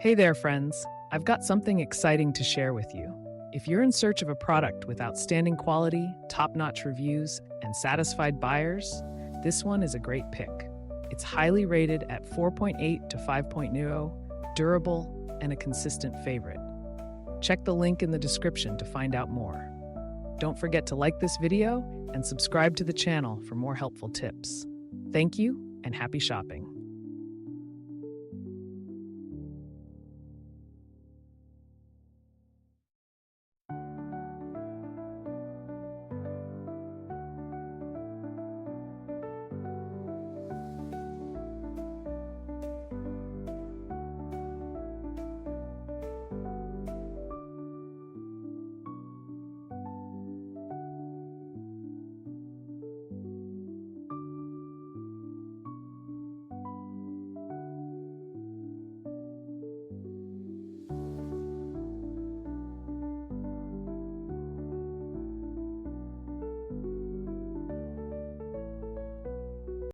Hey there, friends. I've got something exciting to share with you. If you're in search of a product with outstanding quality, top-notch reviews, and satisfied buyers, this one is a great pick. It's highly rated at 4.8 to 5.0, durable, and a consistent favorite. Check the link in the description to find out more. Don't forget to like this video and subscribe to the channel for more helpful tips. Thank you and happy shopping.